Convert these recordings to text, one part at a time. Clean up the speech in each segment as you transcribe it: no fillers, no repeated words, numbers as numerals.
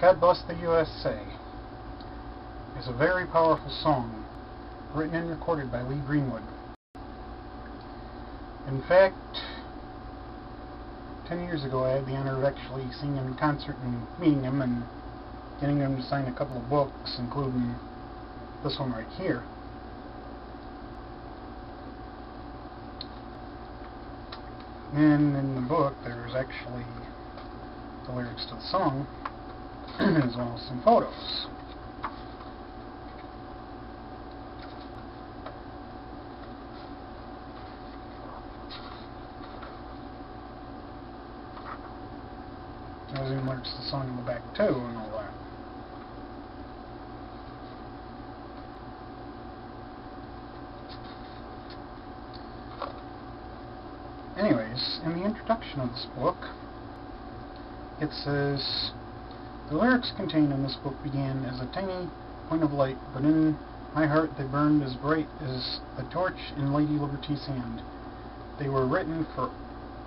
God Bless the USA is a very powerful song written and recorded by Lee Greenwood. In fact, 10 years ago I had the honor of actually seeing him in concert and meeting him and getting him to sign a couple of books, including this one right here. And in the book there's actually the lyrics to the song as well as some photos. There's even lyrics to the song in the back too and all that. Anyways, in the introduction of this book, it says, "The lyrics contained in this book began as a tiny point of light, but in my heart they burned as bright as a torch in Lady Liberty's hand. They were written for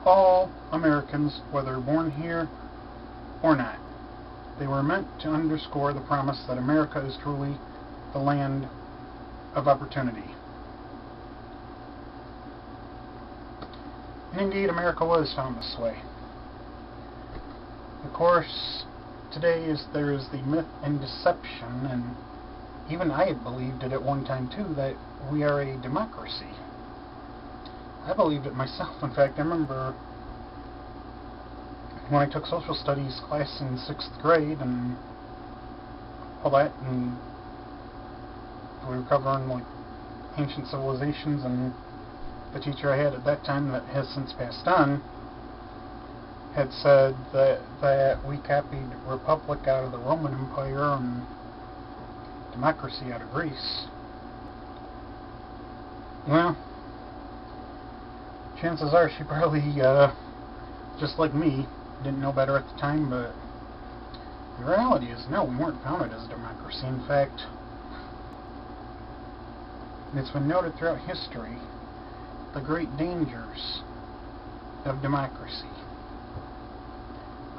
all Americans, whether born here or not. They were meant to underscore the promise that America is truly the land of opportunity." And indeed, America was found this way. Of course, today there is the myth and deception, and even I had believed it at one time too, that we are a democracy. I believed it myself. In fact, I remember when I took social studies class in 6th grade and all that, and we were covering like ancient civilizations, and the teacher I had at that time, that has since passed on, had said that we copied Republic out of the Roman Empire and democracy out of Greece. Well, chances are she probably, just like me, didn't know better at the time, but the reality is, no, we weren't founded as a democracy. In fact, it's been noted throughout history the great dangers of democracy.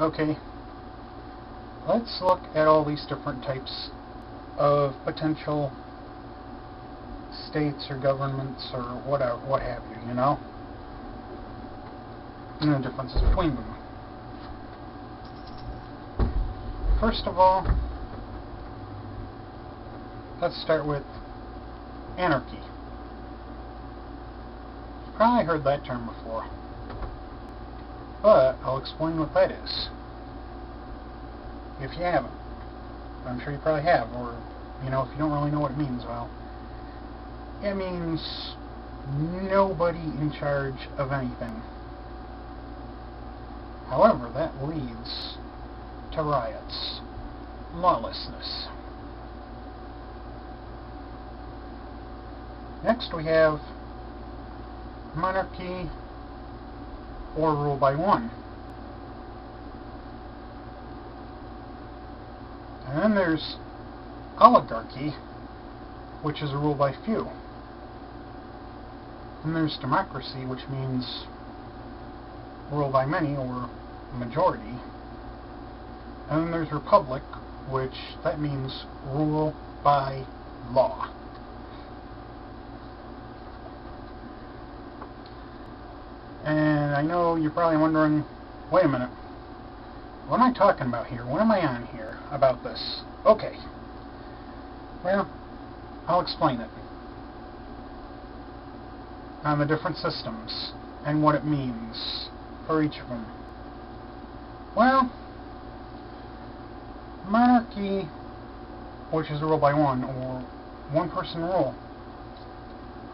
Okay, let's look at all these different types of potential states or governments or whatever, what have you, you know, and the differences between them. First of all, let's start with anarchy. Probably heard that term before, but I'll explain what that is if you haven't. I'm sure you probably have, or you know, if you don't really know what it means, well, it means nobody in charge of anything. However, that leads to riots, lawlessness. Next we have monarchy or rule by one. And then there's oligarchy, which is a rule by few. And there's democracy, which means rule by many or majority. And then there's republic, which that means rule by law. And I know you're probably wondering, wait a minute, what am I talking about here? What am I on here about this? Okay, well, I'll explain it. On the different systems and what it means for each of them. Well, monarchy, which is rule by one, or one-person rule.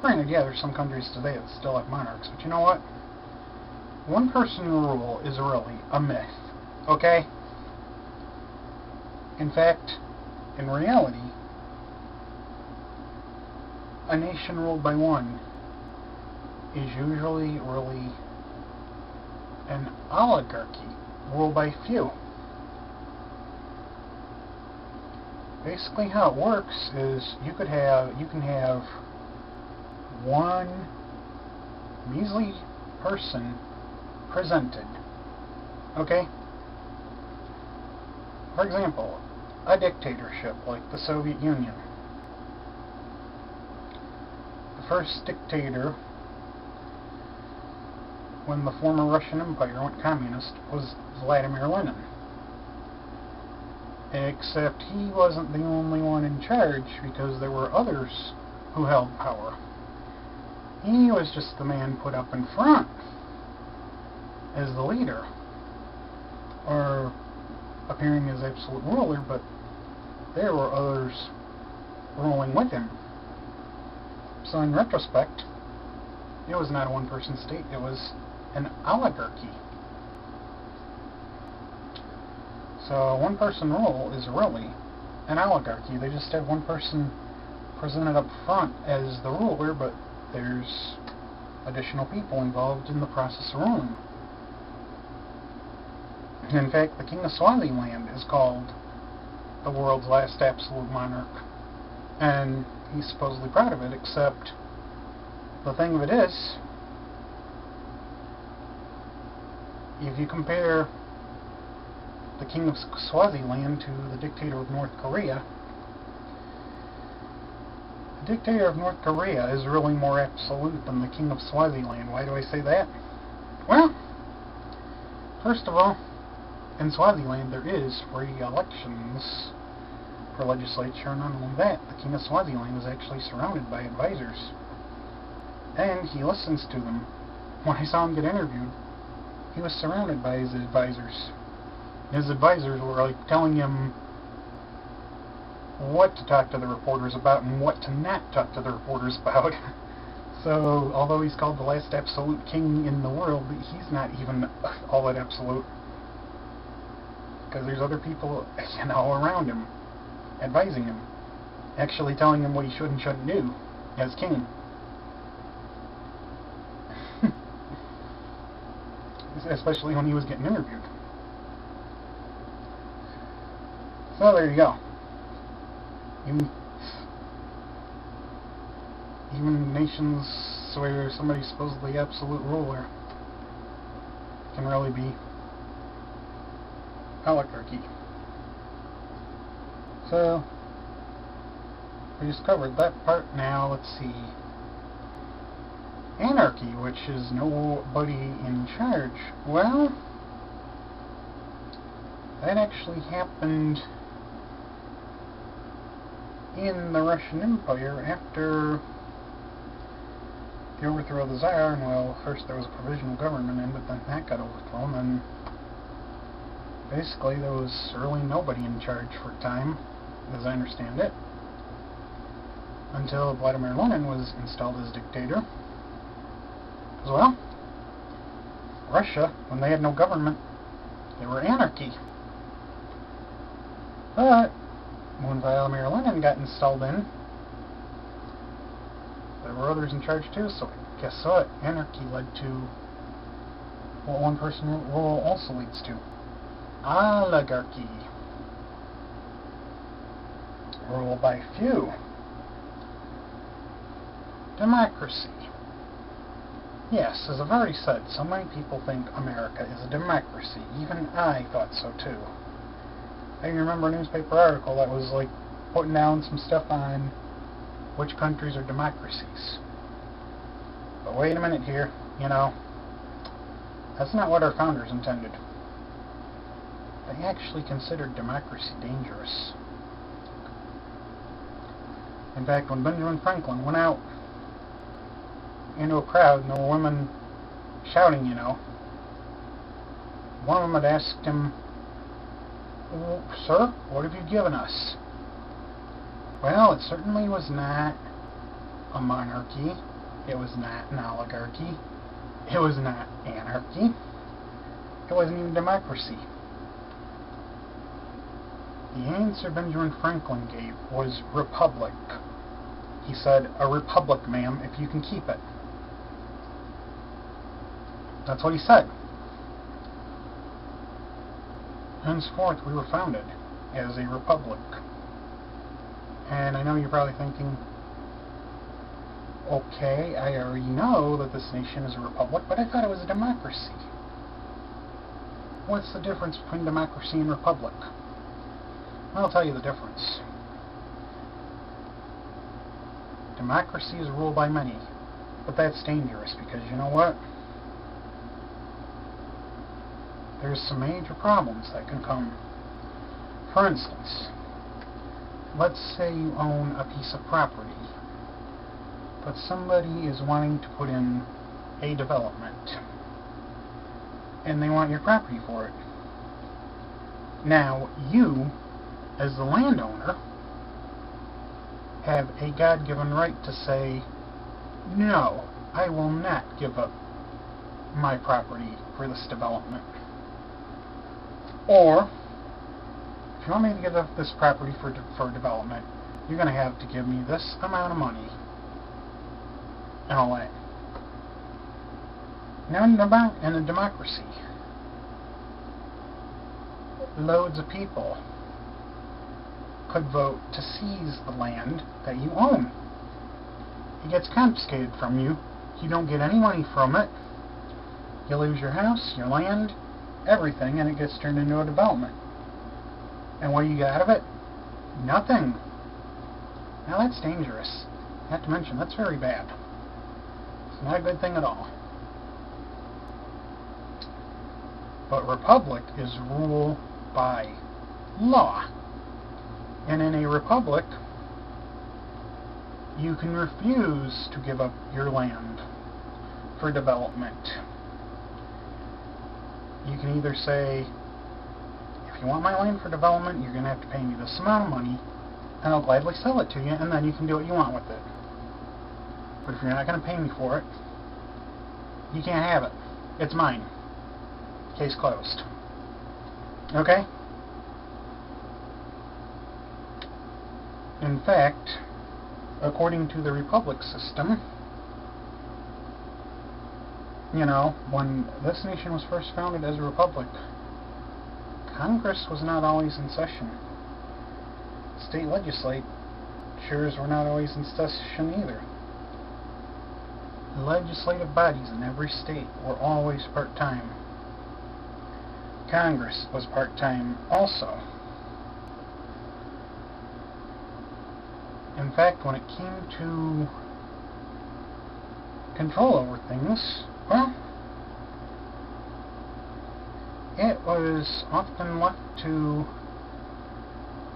Granted, yeah, there's some countries today that still have monarchs, but you know what? One-person rule is really a myth, okay? In fact, in reality, a nation ruled by one is usually really an oligarchy ruled by few. Basically how it works is you can have one measly person presented, okay? For example, a dictatorship like the Soviet Union. The first dictator, when the former Russian Empire went communist, was Vladimir Lenin. Except he wasn't the only one in charge, because there were others who held power. He was just the man put up in front as the leader, or appearing as absolute ruler, but there were others ruling with him. So in retrospect, it was not a one-person state, it was an oligarchy. So one-person rule is really an oligarchy. They just have one person presented up front as the ruler, but there's additional people involved in the process of ruling. In fact, the King of Swaziland is called the world's last absolute monarch, and he's supposedly proud of it, except the thing of it is, if you compare the King of Swaziland to the dictator of North Korea, the dictator of North Korea is really more absolute than the King of Swaziland. Why do I say that? Well, first of all, in Swaziland there is free elections for legislature, and not only that, the King of Swaziland is actually surrounded by advisors, and he listens to them. When I saw him get interviewed, he was surrounded by his advisors. His advisors were like telling him what to talk to the reporters about and what to not talk to the reporters about. So, although he's called the last absolute king in the world, he's not even all that absolute. Because there's other people, around him, advising him, actually telling him what he should and shouldn't do as king. Especially when he was getting interviewed. So there you go. Even nations where somebody's supposedly absolute ruler can really be oligarchy. So we just covered that part. Now let's see. Anarchy, which is nobody in charge. Well, that actually happened in the Russian Empire after the overthrow of the Tsar. And well, first there was a provisional government in, but then that got overthrown, and basically there was really nobody in charge for a time, as I understand it, until Vladimir Lenin was installed as dictator. As well, Russia, when they had no government, they were anarchy. But when Vladimir Lenin got installed in, there were others in charge too, so guess what? Anarchy led to what one person rule also leads to. Oligarchy. Rule by few. Democracy. Yes, as I've already said, so many people think America is a democracy. Even I thought so too. I remember a newspaper article that was like putting down some stuff on which countries are democracies. But wait a minute here, that's not what our founders intended. They actually considered democracy dangerous. In fact, when Benjamin Franklin went out into a crowd and there were women shouting, one of them had asked him, "Sir, what have you given us?" Well, it certainly was not a monarchy. It was not an oligarchy. It was not anarchy. It wasn't even democracy. The answer Benjamin Franklin gave was republic. He said, "A republic, ma'am, if you can keep it." That's what he said. Henceforth, we were founded as a republic. And I know you're probably thinking, okay, I already know that this nation is a republic, but I thought it was a democracy. What's the difference between democracy and republic? I'll tell you the difference. Democracy is ruled by many, but that's dangerous because you know what? There's some major problems that can come. For instance, let's say you own a piece of property, but somebody is wanting to put in a development, and they want your property for it. Now, you, as the landowner, have a God-given right to say, no, I will not give up my property for this development. Or, if you want me to give up this property for development, you're going to have to give me this amount of money. And all that. Now, in a democracy, loads of people could vote to seize the land that you own. It gets confiscated from you. You don't get any money from it. You lose your house, your land, everything, and it gets turned into a development. And what do you get out of it? Nothing. Now that's dangerous. Not to mention, that's very bad. It's not a good thing at all. But republic is ruled by law. And in a republic, you can refuse to give up your land for development. You can either say, if you want my land for development, you're going to have to pay me this amount of money, and I'll gladly sell it to you, and then you can do what you want with it. But if you're not going to pay me for it, you can't have it. It's mine. Case closed. Okay? In fact, according to the republic system, you know, when this nation was first founded as a republic, Congress was not always in session. State legislatures were not always in session either. Legislative bodies in every state were always part-time. Congress was part-time also. In fact, when it came to control over things, well, it was often left to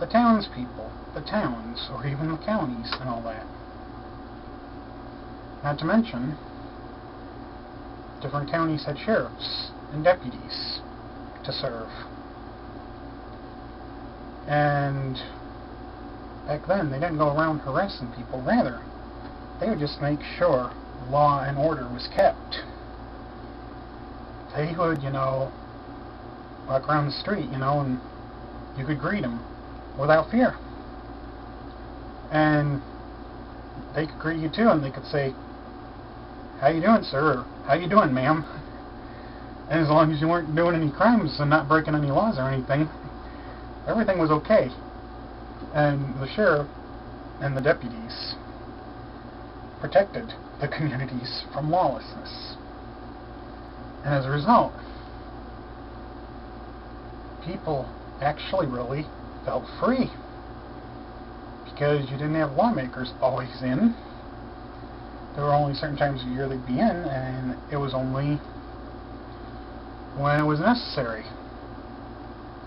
the townspeople, the towns, or even the counties and all that. Not to mention, different counties had sheriffs and deputies to serve. And back then, they didn't go around harassing people. Rather, they would just make sure law and order was kept. They would, you know, walk around the street, you know, and you could greet them without fear. And they could greet you too, and they could say, "How you doing, sir?" or "How you doing, ma'am?" And as long as you weren't doing any crimes and not breaking any laws or anything, everything was okay. And the sheriff and the deputies protected the communities from lawlessness. And as a result, people actually really felt free, because you didn't have lawmakers always in. There were only certain times of year they'd be in, and it was only when it was necessary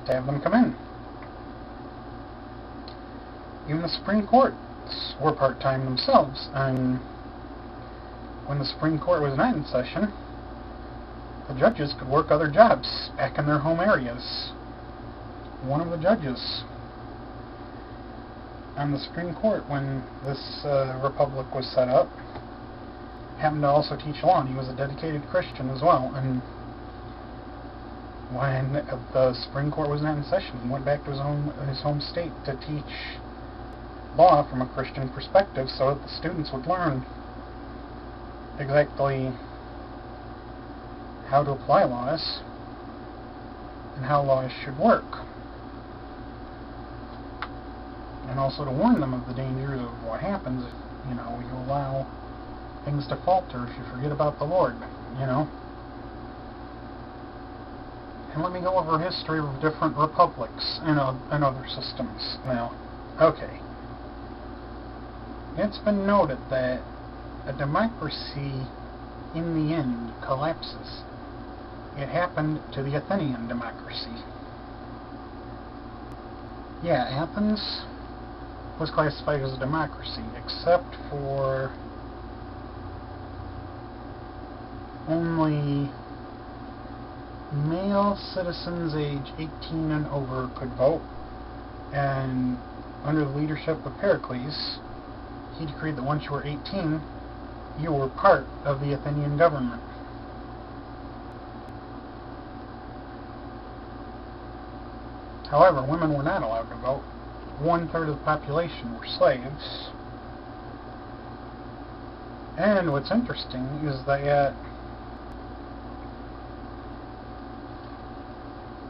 to have them come in. Even the Supreme Courts were part-time themselves, and when the Supreme Court was not in session, the judges could work other jobs back in their home areas. One of the judges on the Supreme Court, when this republic was set up, happened to also teach law, and he was a dedicated Christian as well. And when the Supreme Court was not in session, he went back to his home state to teach law from a Christian perspective, so that the students would learn exactly how to apply laws and how laws should work, and also to warn them of the dangers of what happens if, you know, you allow things to falter, if you forget about the Lord, you know. and let me go over history of different republics and other systems. Now, okay. It's been noted that a democracy in the end collapses. It happened to the Athenian democracy. Yeah, Athens was classified as a democracy, except for only male citizens age 18 and over could vote, and under the leadership of Pericles, he decreed that once you were 18, you were part of the Athenian government. However, women were not allowed to vote. 1/3 of the population were slaves. And what's interesting is that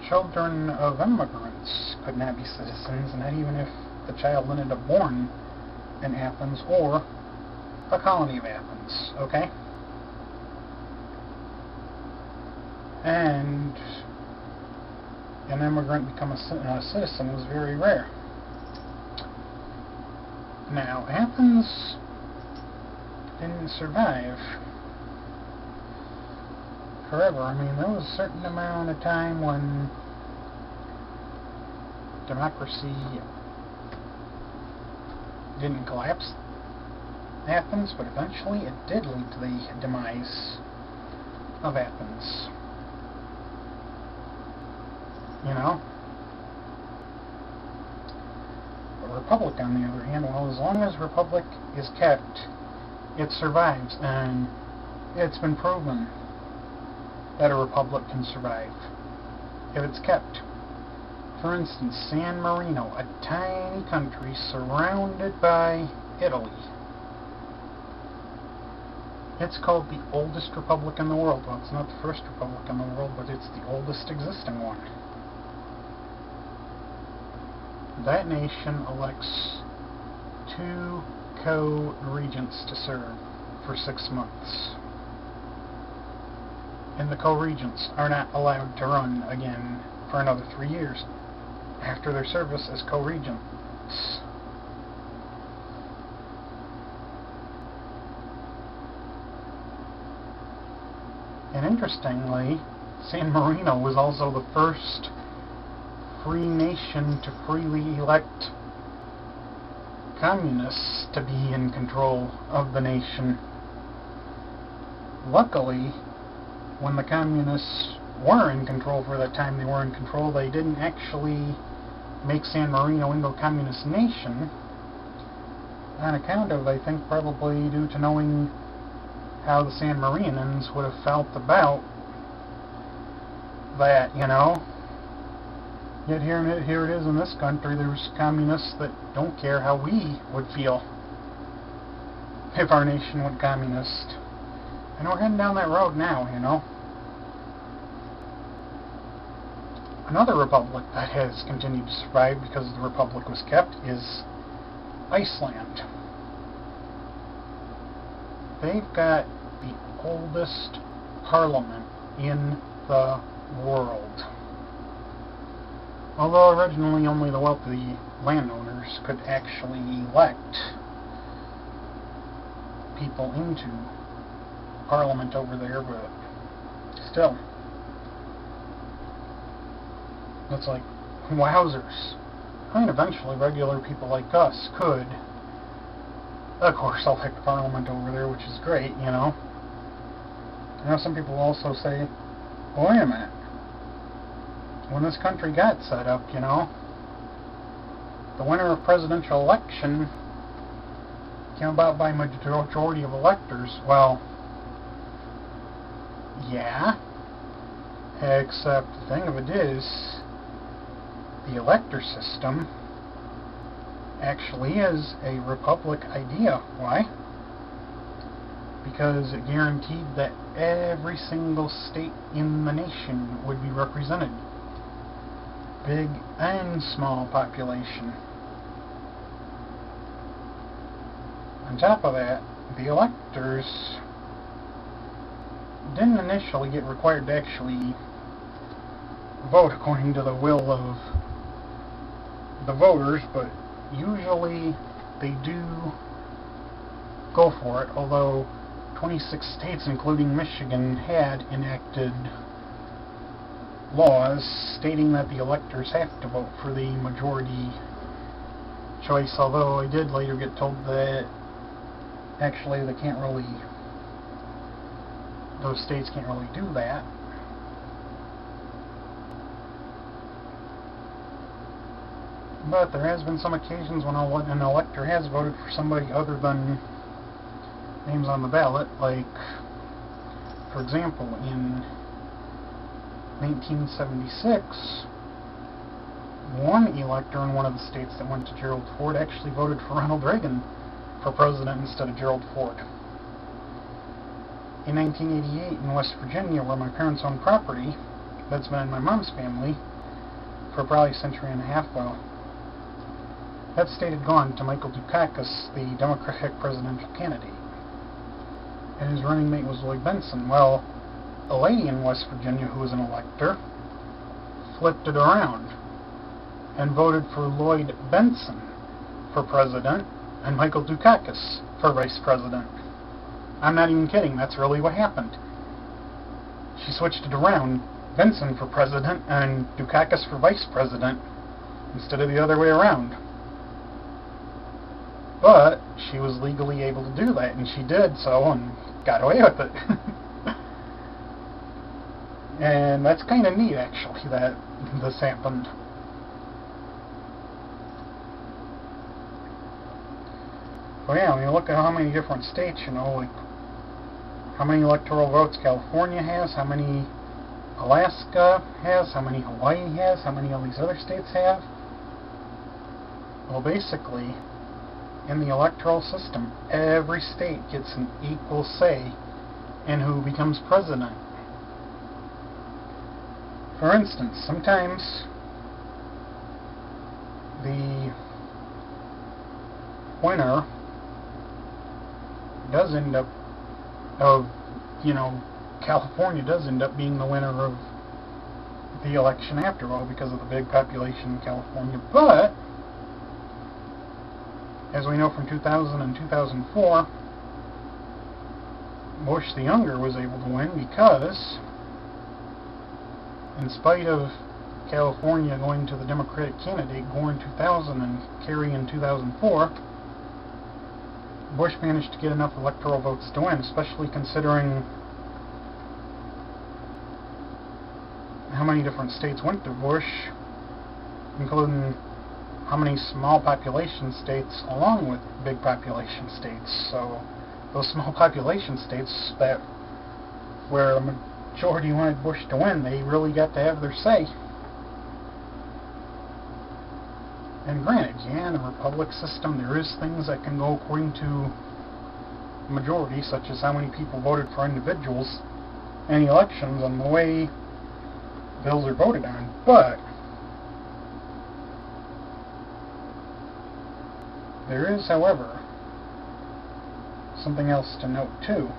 children of immigrants could not be citizens, not even if the child ended up born in Athens or a colony of Athens, okay? And an immigrant become a citizen was very rare. Now, Athens didn't survive forever. I mean, there was a certain amount of time when democracy didn't collapse Athens, but eventually it did lead to the demise of Athens. You know? A republic, on the other hand, well, as long as republic is kept, it survives, and it's been proven that a republic can survive if it's kept. For instance, San Marino, a tiny country surrounded by Italy. It's called the oldest republic in the world. Well, it's not the first republic in the world, but it's the oldest existing one. That nation elects 2 co-regents to serve for 6 months. And the co-regents are not allowed to run again for another 3 years after their service as co-regents. And interestingly, San Marino was also the first free nation to freely elect communists to be in control of the nation. Luckily, when the communists were in control for the time they were in control, they didn't actually make San Marino into a communist nation, on account of, I think, probably due to knowing how the San Marinans would have felt about that, you know. Yet here it is in this country, there's communists that don't care how we would feel if our nation went communist. And we're heading down that road now, you know. Another republic that has continued to survive because the republic was kept is Iceland. They've got the oldest parliament in the world. Although originally only the wealthy landowners could actually elect people into Parliament over there, but still. It's like, wowzers. I mean, eventually regular people like us could, of course, elect Parliament over there, which is great, you know. I know some people also say, well, wait a minute. When this country got set up, you know, the winner of presidential election came about by majority of electors. Well, yeah, except the thing of it is, the elector system actually is a republic idea. Why? Because it guaranteed that every single state in the nation would be represented. Big and small population. On top of that, the electors didn't initially get required to actually vote according to the will of the voters, but usually they do go for it, although 26 states, including Michigan, had enacted laws stating that the electors have to vote for the majority choice, although I did later get told that actually they can't really, those states can't really do that. But there has been some occasions when an elector has voted for somebody other than names on the ballot, like, for example, in 1976, one elector in one of the states that went to Gerald Ford actually voted for Ronald Reagan for president instead of Gerald Ford. In 1988, in West Virginia, where my parents owned property that's been in my mom's family for probably a century and a half, well, that state had gone to Michael Dukakis, the Democratic presidential candidate, and his running mate was Lloyd Bentsen. Well, a lady in West Virginia who was an elector flipped it around and voted for Lloyd Bentsen for president and Michael Dukakis for vice president. I'm not even kidding, that's really what happened. She switched it around, Bentsen for president and Dukakis for vice president, instead of the other way around. But she was legally able to do that, and she did so and got away with it. And that's kind of neat, actually, that this happened. Well, yeah, when you look at how many different states, you know, like how many electoral votes California has, how many Alaska has, how many Hawaii has, how many all these other states have. Well, basically, in the electoral system, every state gets an equal say in who becomes president. For instance, sometimes the winner does end up California does end up being the winner of the election after all because of the big population in California. But as we know from 2000 and 2004, Bush the Younger was able to win because, in spite of California going to the Democratic candidate Gore in 2000 and Kerry in 2004, Bush managed to get enough electoral votes to win, especially considering how many different states went to Bush, including how many small population states along with big population states. So those small population states that where a majority wanted Bush to win, they really got to have their say. And granted, yeah, in a republic system there is things that can go according to majority, such as how many people voted for individuals in elections and the way bills are voted on. But there is, however, something else to note too.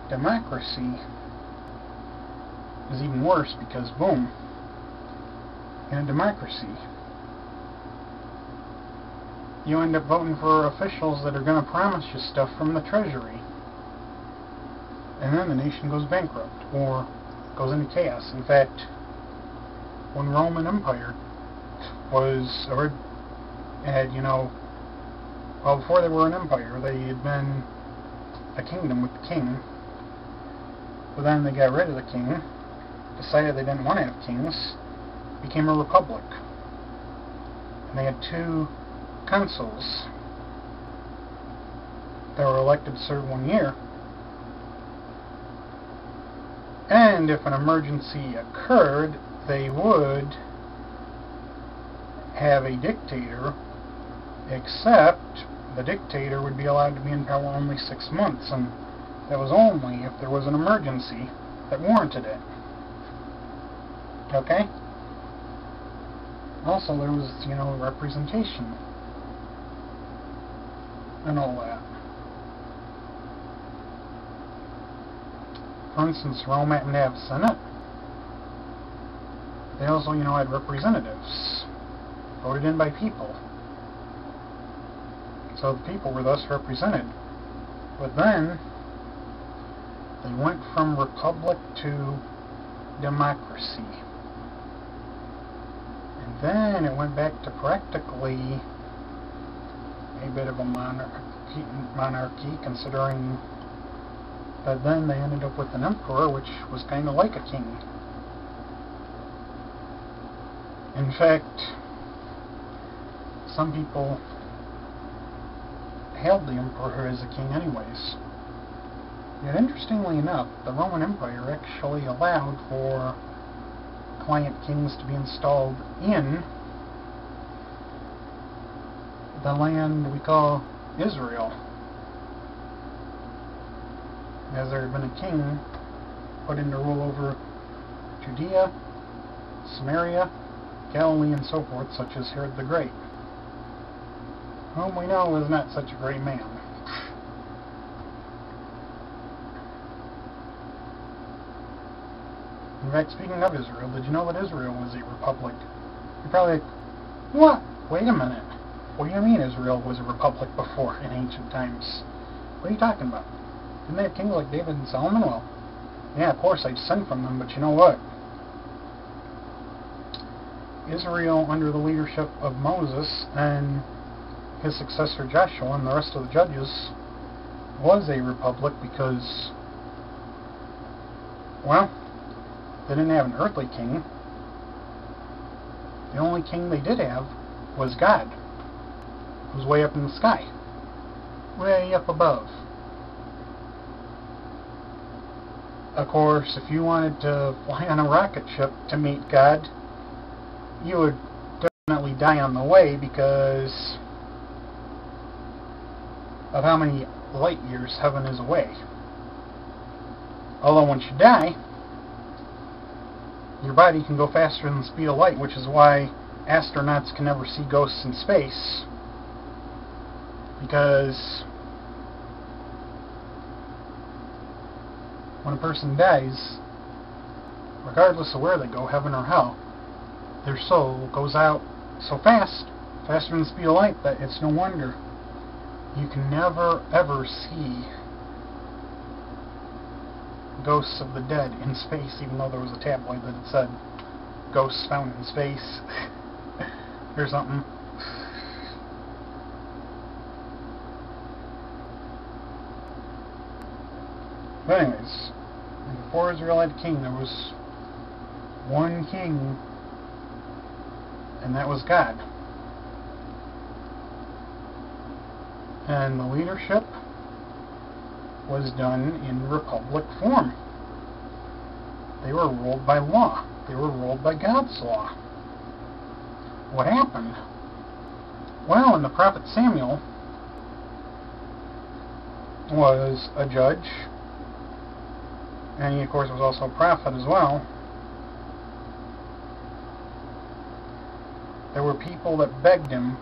Democracy is even worse because, boom, in a democracy, you end up voting for officials that are going to promise you stuff from the Treasury, and then the nation goes bankrupt or goes into chaos. In fact, when Roman Empire was, or had, well, before they were an empire, they had been a kingdom with the king, but then they got rid of the king, decided they didn't want to have kings, became a republic, and they had two consuls that were elected to serve 1 year, and if an emergency occurred, they would have a dictator, except the dictator would be allowed to be in power only 6 months, and that was only if there was an emergency that warranted it. Okay? Also, there was, representation and all that. For instance, Rome happened to have a Senate. They also, had representatives, voted in by people. So the people were thus represented. But then, they went from republic to democracy. And then it went back to practically a bit of a monarchy, considering that then they ended up with an emperor, which was kind of like a king. In fact, some people hailed the emperor as a king anyways. Yet interestingly enough, the Roman Empire actually allowed for client kings to be installed in the land we call Israel, as there had been a king put in to rule over Judea, Samaria, Galilee, and so forth, such as Herod the Great, whom we know was not such a great man. In fact, speaking of Israel, did you know that Israel was a republic? You're probably like, what? Wait a minute. What do you mean Israel was a republic before in ancient times? What are you talking about? Didn't they have kings like David and Solomon? Well, yeah, of course I descend from them, but you know what? Israel, under the leadership of Moses and his successor Joshua and the rest of the judges, was a republic because, well, they didn't have an earthly king. The only king they did have was God, who was way up in the sky, way up above. Of course, if you wanted to fly on a rocket ship to meet God, you would definitely die on the way because of how many light years heaven is away. Although once you die, your body can go faster than the speed of light, which is why astronauts can never see ghosts in space, because when a person dies, regardless of where they go, heaven or hell, their soul goes out so fast, faster than the speed of light, that it's no wonder you can never ever see ghosts of the dead in space, even though there was a tabloid that had said ghosts found in space or something. But anyways, before Israel had a king, there was one king, and that was God. And the leadership was done in republic form. They were ruled by law. They were ruled by God's law. What happened? Well, and the prophet Samuel was a judge, and he of course was also a prophet as well. There were people that begged him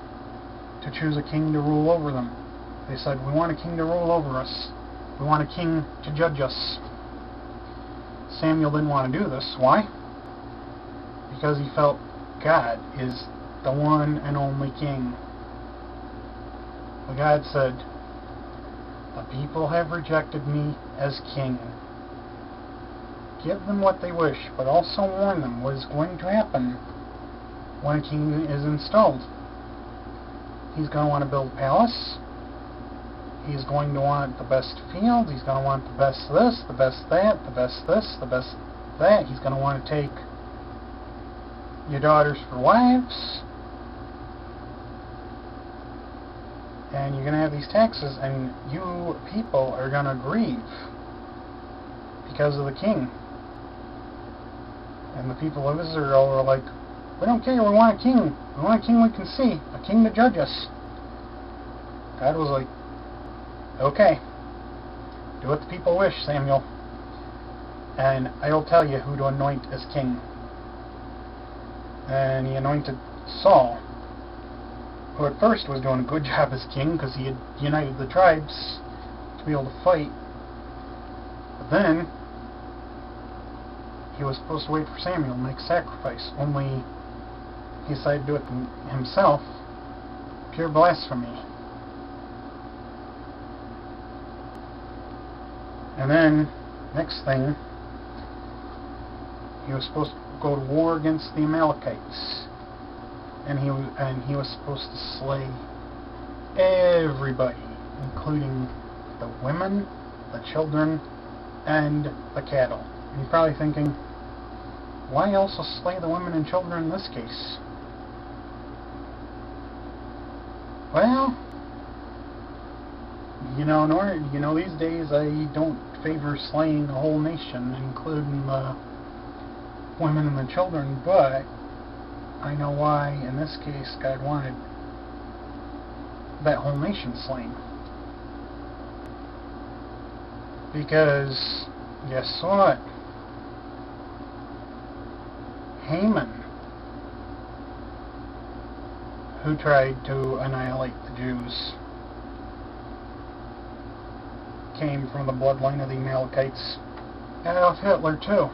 to choose a king to rule over them. They said, we want a king to rule over us. We want a king to judge us. Samuel didn't want to do this. Why? Because he felt God is the one and only king. But God said, the people have rejected me as king. Give them what they wish, but also warn them what is going to happen when a king is installed. He's going to want to build a palace. He's going to want the best field. He's going to want the best this, the best that, the best this, the best that. He's going to want to take your daughters for wives. And you're going to have these taxes, and you people are going to grieve because of the king. And the people of Israel were like, we don't care, we want a king. We want a king we can see, a king to judge us. God was like, okay, do what the people wish, Samuel, and I'll tell you who to anoint as king. And he anointed Saul, who at first was doing a good job as king because he had united the tribes to be able to fight. But then he was supposed to wait for Samuel to make a sacrifice, only he decided to do it himself. Pure blasphemy. And then, next thing, he was supposed to go to war against the Amalekites. And he was supposed to slay everybody, including the women, the children, and the cattle. And you're probably thinking, why also slay the women and children in this case? Well, these days I don't favor slaying the whole nation, including the women and the children, but I know why, in this case, God wanted that whole nation slain. Because, guess what? Haman, who tried to annihilate the Jews, came from the bloodline of the Amalekites. Adolf Hitler, too.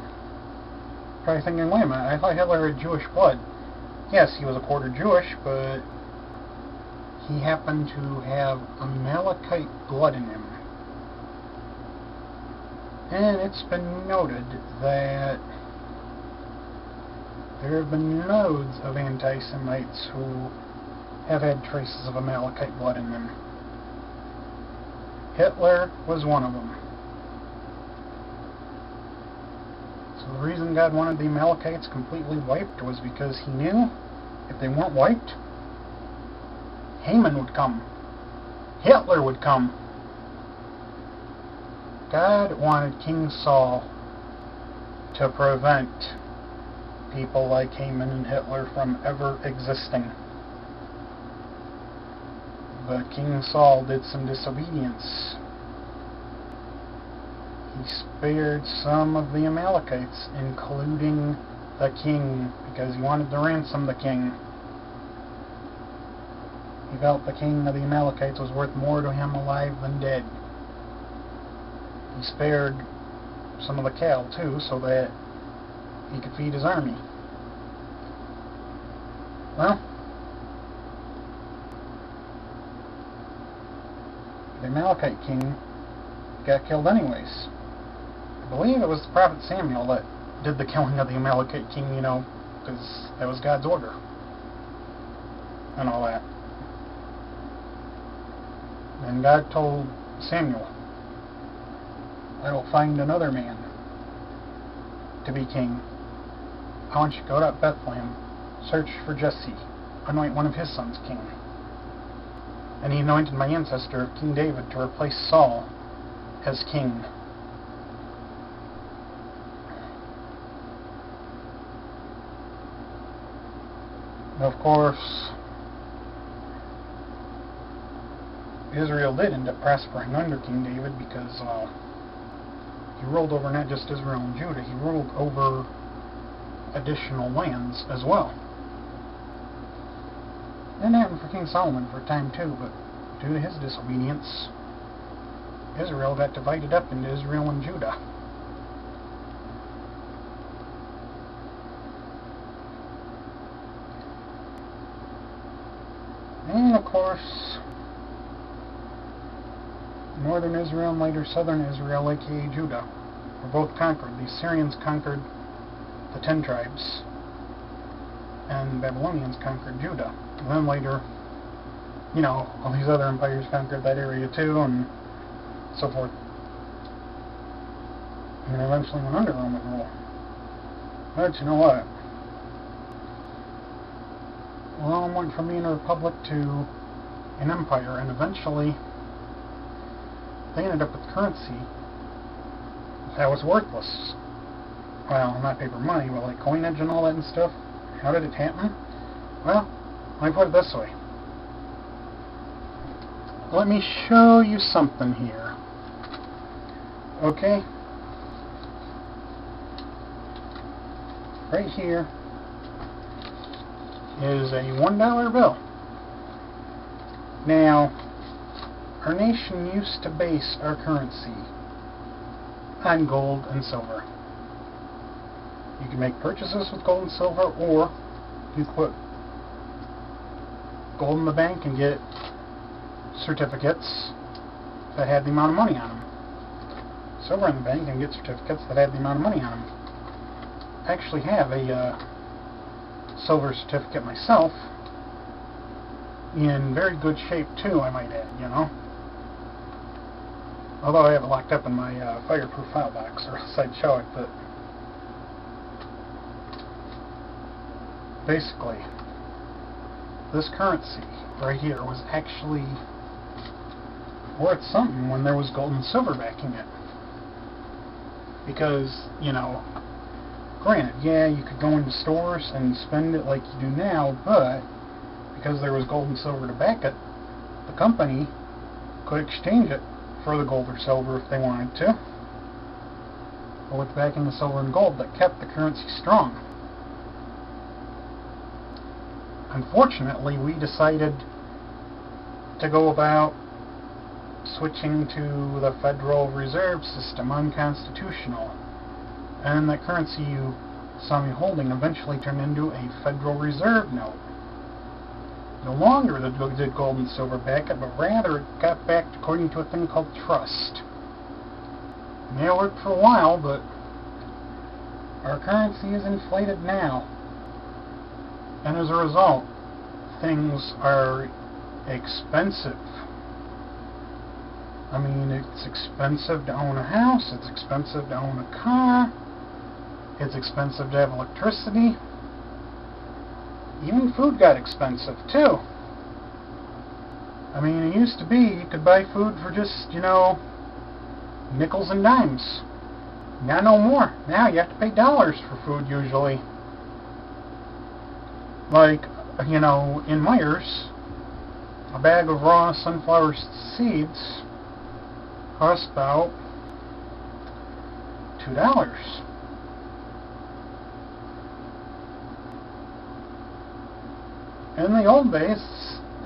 Probably thinking, wait a minute, I thought Hitler had Jewish blood. Yes, he was a quarter Jewish, but he happened to have Amalekite blood in him. And it's been noted that there have been loads of anti-Semites who have had traces of Amalekite blood in them. Hitler was one of them. So the reason God wanted the Amalekites completely wiped was because he knew if they weren't wiped, Haman would come. Hitler would come. God wanted King Saul to prevent people like Haman and Hitler from ever existing. But King Saul did some disobedience. He spared some of the Amalekites, including the king, because he wanted to ransom the king. He felt the king of the Amalekites was worth more to him alive than dead. He spared some of the cattle, too, so that he could feed his army. Well, the Amalekite king got killed anyways. I believe it was the prophet Samuel that did the killing of the Amalekite king, because that was God's order. And all that. And God told Samuel, I will find another man to be king. I want you to go to Bethlehem, search for Jesse, anoint one of his sons king. And he anointed my ancestor, King David, to replace Saul as king. Of course, Israel did end up prospering under King David because he ruled over not just Israel and Judah, he ruled over additional lands as well. That happened for King Solomon for a time too, but due to his disobedience, Israel got divided up into Israel and Judah. And of course, northern Israel and later southern Israel, aka Judah, were both conquered. The Assyrians conquered the 10 tribes, and the Babylonians conquered Judah. And then later, all these other empires conquered that area too, and so forth. And eventually went under Roman rule. But you know what? Rome went from being a republic to an empire, and eventually they ended up with currency that was worthless. Well, not paper money, but like coinage and all that and stuff. How did it happen? Well, let me put it this way. Let me show you something here. Okay? Right here is a $1 bill. Now, our nation used to base our currency on gold and silver. You can make purchases with gold and silver, or you put gold in the bank and get certificates that had the amount of money on them. Silver in the bank and get certificates that had the amount of money on them. I actually have a silver certificate myself, in very good shape too, I might add, you know. Although I have it locked up in my fireproof file box, or else I'd show it, but basically, this currency right here was actually worth something when there was gold and silver backing it. Because, you know, granted, yeah, you could go into stores and spend it like you do now, but because there was gold and silver to back it, the company could exchange it for the gold or silver if they wanted to. But with backing the silver and gold, that kept the currency strong. Unfortunately, we decided to go about switching to the Federal Reserve System unconstitutional. And that currency you saw me holding eventually turned into a Federal Reserve note. No longer did gold and silver back it, but rather it got backed according to a thing called trust. And that worked for a while, but our currency is inflated now. And as a result, things are expensive. I mean, it's expensive to own a house, it's expensive to own a car, it's expensive to have electricity. Even food got expensive, too. I mean, it used to be you could buy food for just, you know, nickels and dimes. Now no more. Now you have to pay dollars for food, usually. Like, you know, in Myers, a bag of raw sunflower seeds costs about $2. In the old days,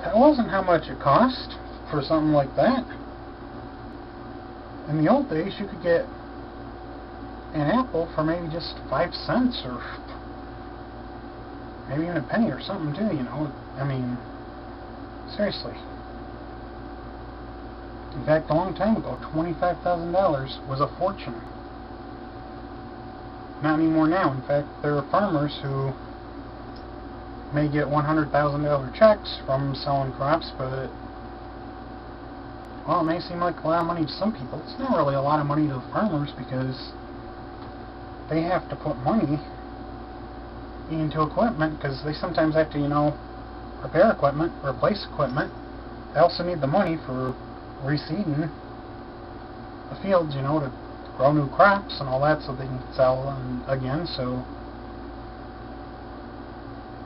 that wasn't how much it cost for something like that. In the old days, you could get an apple for maybe just 5 cents, or maybe even a penny or something too, you know. I mean, seriously. In fact, a long time ago, $25,000 was a fortune. Not anymore now. In fact, there are farmers who may get $100,000 checks from selling crops, but, well, it may seem like a lot of money to some people. It's not really a lot of money to the farmers, because they have to put money into equipment, because they sometimes have to, you know, repair equipment, replace equipment. They also need the money for reseeding the fields, you know, to grow new crops and all that, so they can sell them again. So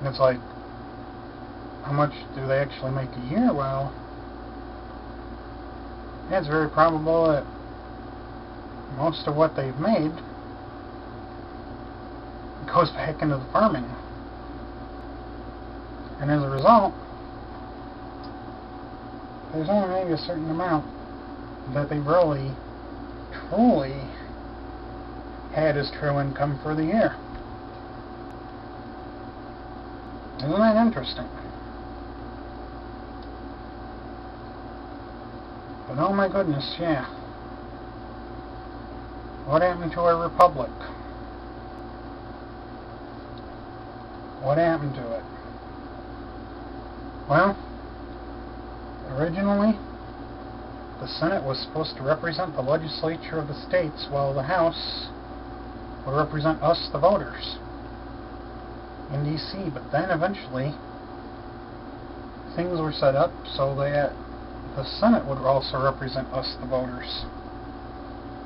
it's like, how much do they actually make a year? Well, yeah, it's very probable that most of what they've made goes back into the farming. And as a result, there's only maybe a certain amount that they really, truly had as true income for the year. Isn't that interesting? But oh my goodness, yeah. What happened to our republic? What happened to it? Well, originally, the Senate was supposed to represent the legislature of the states, while the House would represent us, the voters, in D.C. But then eventually, things were set up so that the Senate would also represent us, the voters.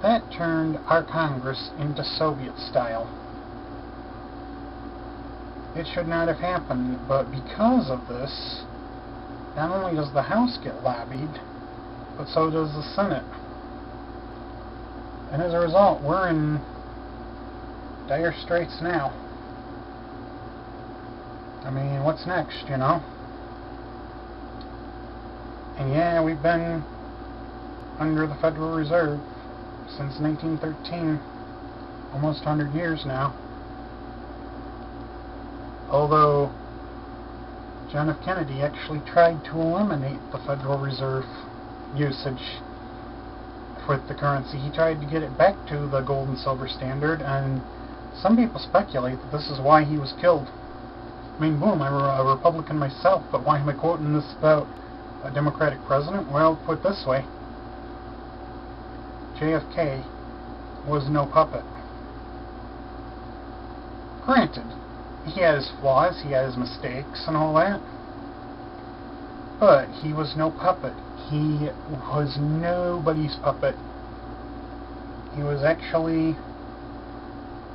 That turned our Congress into Soviet style. It should not have happened, but because of this, not only does the House get lobbied, but so does the Senate. And as a result, we're in dire straits now. I mean, what's next, you know? And yeah, we've been under the Federal Reserve since 1913, almost 100 years now. Although John F. Kennedy actually tried to eliminate the Federal Reserve usage with the currency. He tried to get it back to the gold and silver standard, and some people speculate that this is why he was killed. I mean, boom, I'm a Republican myself, but why am I quoting this about a Democratic president? Well, put it this way, JFK was no puppet. Granted, he had his flaws, he had his mistakes and all that, but he was no puppet. He was nobody's puppet. He was actually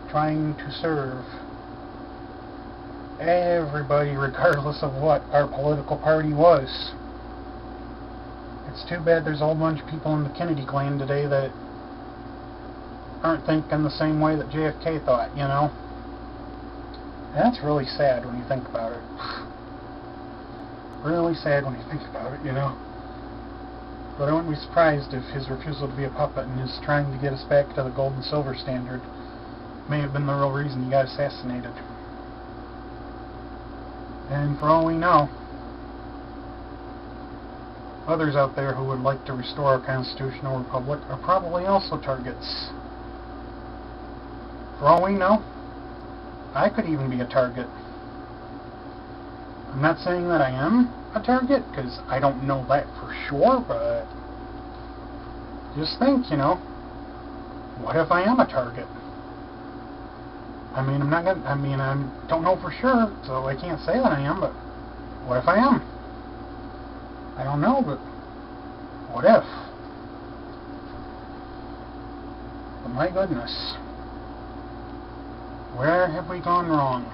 trying to serve everybody, regardless of what our political party was. It's too bad there's a whole bunch of people in the Kennedy clan today that aren't thinking the same way that JFK thought, you know? And that's really sad when you think about it. Really sad when you think about it, you know? But I wouldn't be surprised if his refusal to be a puppet and his trying to get us back to the gold and silver standard may have been the real reason he got assassinated. And for all we know, others out there who would like to restore our constitutional republic are probably also targets. For all we know, I could even be a target. I'm not saying that I am a target, because I don't know that for sure, but just think, you know, what if I am a target? I mean, I don't know for sure, so I can't say that I am, but what if I am? I don't know, but what if? But my goodness, where have we gone wrong?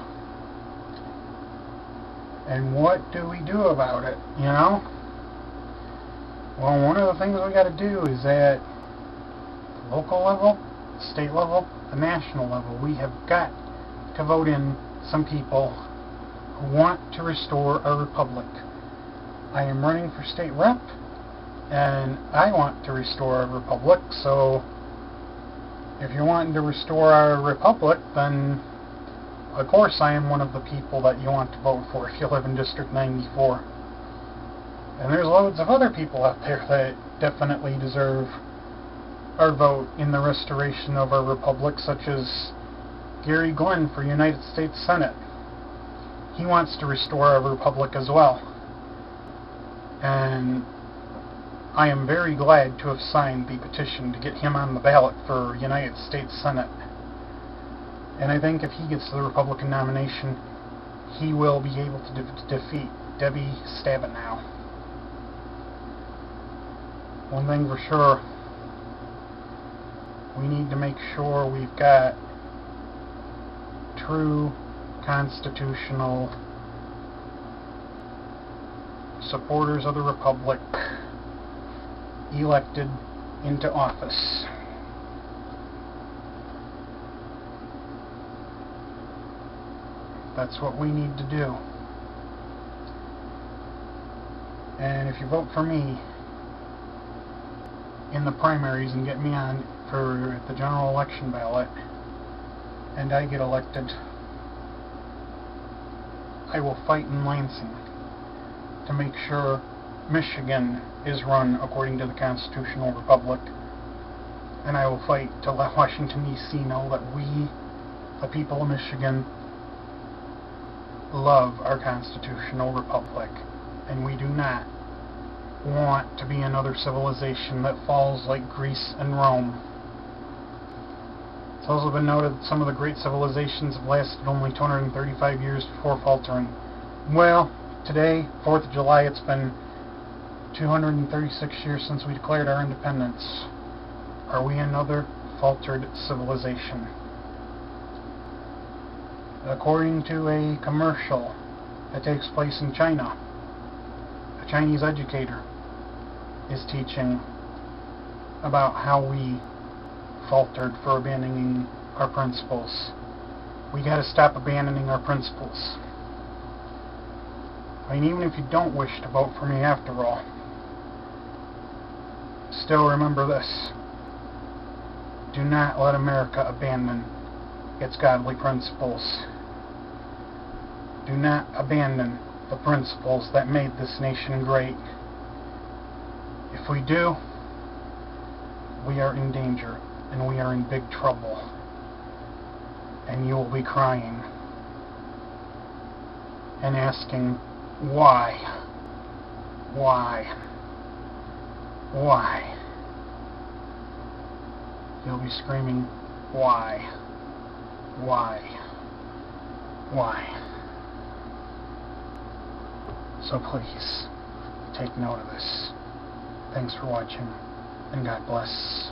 And what do we do about it, you know? Well, one of the things we got to do is at the local level, the state level, the national level, we have got to vote in some people who want to restore our republic. I am running for state rep, and I want to restore our republic, so if you're wanting to restore our republic, then of course I am one of the people that you want to vote for if you live in District 94. And there's loads of other people out there that definitely deserve our vote in the restoration of our republic, such as Gary Glenn for United States Senate. He wants to restore our republic as well. And I am very glad to have signed the petition to get him on the ballot for United States Senate. And I think if he gets the Republican nomination, he will be able to defeat Debbie Stabenow. One thing for sure, we need to make sure we've got true constitutional supporters of the Republic elected into office. That's what we need to do. And if you vote for me in the primaries and get me on for the general election ballot, and I get elected, I will fight in Lansing to make sure Michigan is run according to the constitutional republic, and I will fight to let Washington, D.C. know that we, the people of Michigan, love our constitutional republic, and we do not want to be another civilization that falls like Greece and Rome. It's also been noted that some of the great civilizations have lasted only 235 years before faltering. Well, today, 4th of July, it's been 236 years since we declared our independence. Are we another faltered civilization? According to a commercial that takes place in China, a Chinese educator is teaching about how we faltered for abandoning our principles. We gotta stop abandoning our principles. I mean, even if you don't wish to vote for me after all, still remember this. Do not let America abandon its godly principles. Do not abandon the principles that made this nation great. If we do, we are in danger, and we are in big trouble. And you will be crying and asking, why? Why? Why? You'll be screaming, why? Why? Why? So please, take note of this. Thanks for watching, and God bless.